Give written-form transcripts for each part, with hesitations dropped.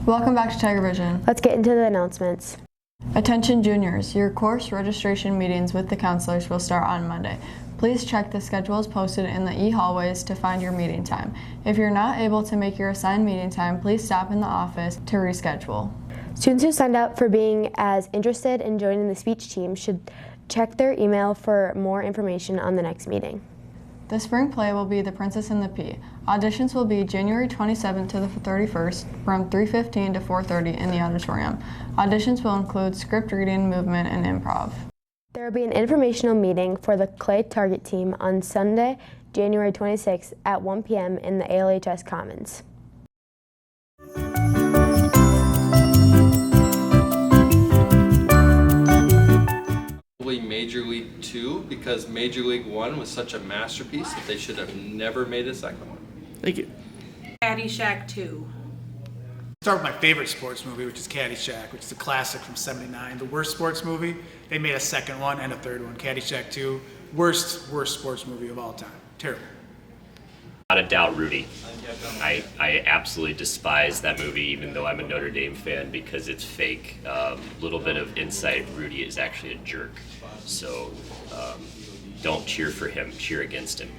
Welcome back to Tiger Vision. Let's get into the announcements. Attention juniors, your course registration meetings with the counselors will start on Monday. Please check the schedules posted in the e-hallways to find your meeting time. If you're not able to make your assigned meeting time, please stop in the office to reschedule. Students who signed up for being as interested in joining the speech team should check their email for more information on the next meeting. The spring play will be The Princess and the Pea. Auditions will be January 27th to the 31st from 3:15 to 4:30 in the auditorium. Auditions will include script reading, movement, and improv. There will be an informational meeting for the Clay Target team on Sunday, January 26th at 1 p.m. in the ALHS Commons. Major League 2 because Major League 1 was such a masterpiece that they should have never made a second one. Thank you. Caddyshack 2. Start with my favorite sports movie, which is Caddyshack, which is a classic from '79. The worst sports movie, they made a second one and a third one. Caddyshack 2, worst sports movie of all time. Terrible. Without a doubt, Rudy. I absolutely despise that movie, even though I'm a Notre Dame fan, because it's fake. Little bit of insight, Rudy is actually a jerk. So don't cheer for him, cheer against him.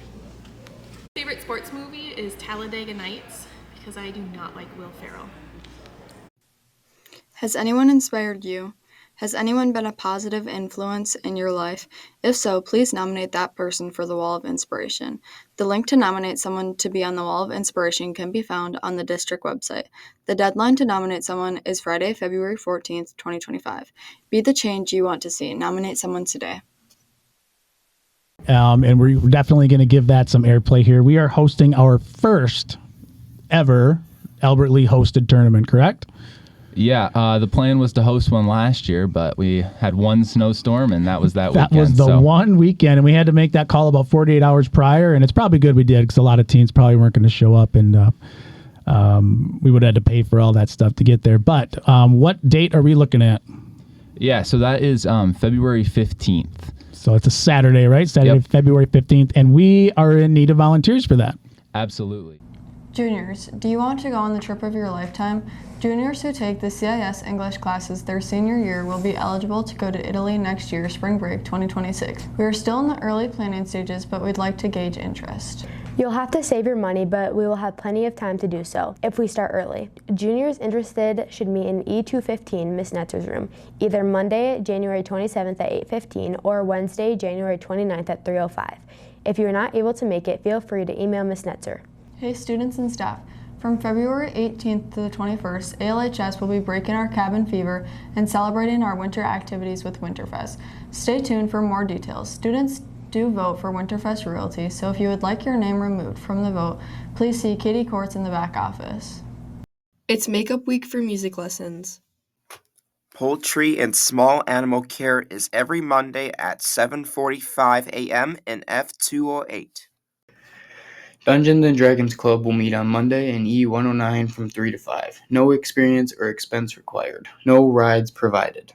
Favorite sports movie is Talladega Nights because I do not like Will Ferrell. Has anyone inspired you? Has anyone been a positive influence in your life? If so, please nominate that person for the Wall of Inspiration. The link to nominate someone to be on the Wall of Inspiration can be found on the district website. The deadline to nominate someone is Friday, February 14th, 2025. Be the change you want to see. Nominate someone today. And we're definitely going to give that some airplay here. We are hosting our first ever Albert Lea hosted tournament, correct? Yeah, the plan was to host one last year, but we had one snowstorm, and that was that weekend. That was the one weekend, and we had to make that call about 48 hours prior, and it's probably good we did because a lot of teams probably weren't going to show up, and we would have had to pay for all that stuff to get there. But what date are we looking at? Yeah, so that is February 15th. So it's a Saturday, right? Saturday, Yep. February 15th, and we are in need of volunteers for that. Absolutely. Juniors, do you want to go on the trip of your lifetime? Juniors who take the CIS English classes their senior year will be eligible to go to Italy next year, spring break 2026. We are still in the early planning stages, but we'd like to gauge interest. You'll have to save your money, but we will have plenty of time to do so if we start early. Juniors interested should meet in E215, Miss Netzer's room, either Monday, January 27th at 8:15 or Wednesday, January 29th at 3:05. If you are not able to make it, feel free to email Miss Netzer. Hey students and staff, from February 18th to the 21st, ALHS will be breaking our cabin fever and celebrating our winter activities with Winterfest. Stay tuned for more details. Students do vote for Winterfest royalty, so if you would like your name removed from the vote, please see Katie Courts in the back office. It's makeup week for music lessons. Poultry and small animal care is every Monday at 7:45 a.m. in F208. Dungeons and Dragons Club will meet on Monday in E109 from 3 to 5. No experience or expense required. No rides provided.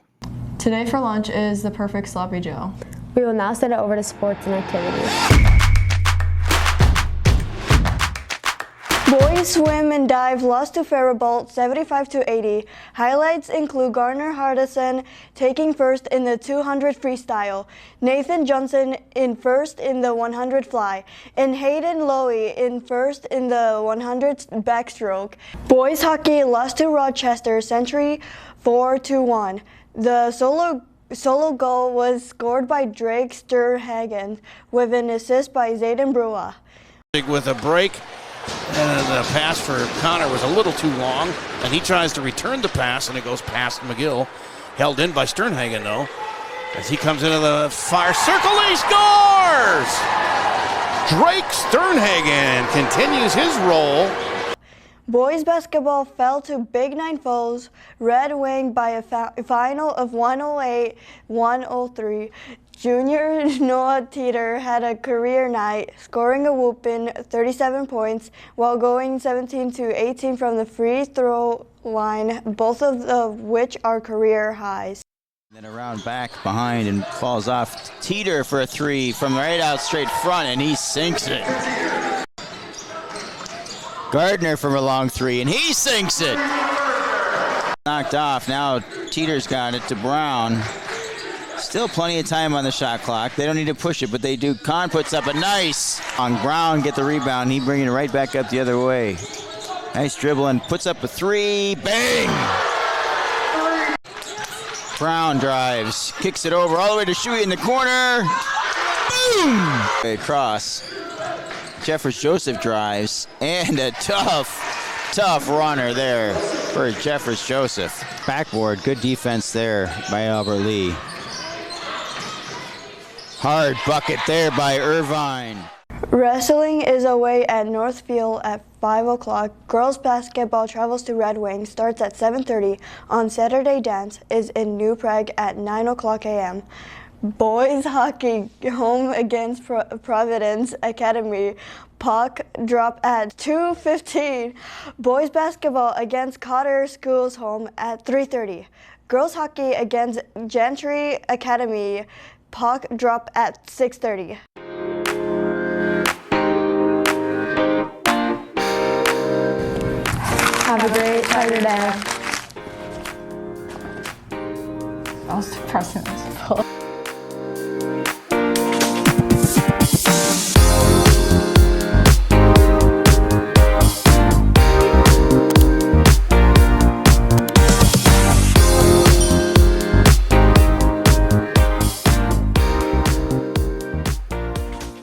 Today for lunch is the perfect Sloppy Joe. We will now send it over to sports and activities. Boys swim and dive lost to Faribault 75-80. Highlights include Garner Hardison taking first in the 200 freestyle, Nathan Johnson in first in the 100 fly, and Hayden Lowy in first in the 100 backstroke. Boys hockey lost to Rochester Century 4-1. The solo goal was scored by Drake Sturhagen with an assist by Zayden Brua. With a break. And the pass for Connor was a little too long, and he tries to return the pass, and it goes past McGill. Held in by Sternhagen, though. As he comes into the far circle, he scores! Drake Sternhagen continues his role. Boys basketball fell to Big Nine Falls Red Wing by a final of 108-103. Junior Noah Teeter had a career night, scoring a whooping 37 points while going 17-18 from the free throw line, both of which are career highs. Then around back behind and falls off. Teeter for a three from right out straight front, and he sinks it. Gardner from a long three, and he sinks it. knocked off. Now Teeter's got it to Brown. Still plenty of time on the shot clock. They don't need to push it, but they do. Kahn puts up a nice on Brown, get the rebound. He bringing it right back up the other way. Nice dribbling, puts up a three, bang! Brown drives, kicks it over all the way to Shuey in the corner. Boom! Across. Jeffers Joseph drives, and a tough runner there for Jeffers Joseph. Backboard, good defense there by Albert Lea. Hard bucket there by Irvine. Wrestling is away at Northfield at 5 o'clock. Girls basketball travels to Red Wing, starts at 7:30. On Saturday, dance is in New Prague at 9 o'clock a.m. Boys hockey home against Providence Academy. Puck drop at 2:15. Boys basketball against Cotter Schools home at 3:30. Girls hockey against Gentry Academy. Puck drop at 6:30. Have a great Saturday. That was depressing as fuck.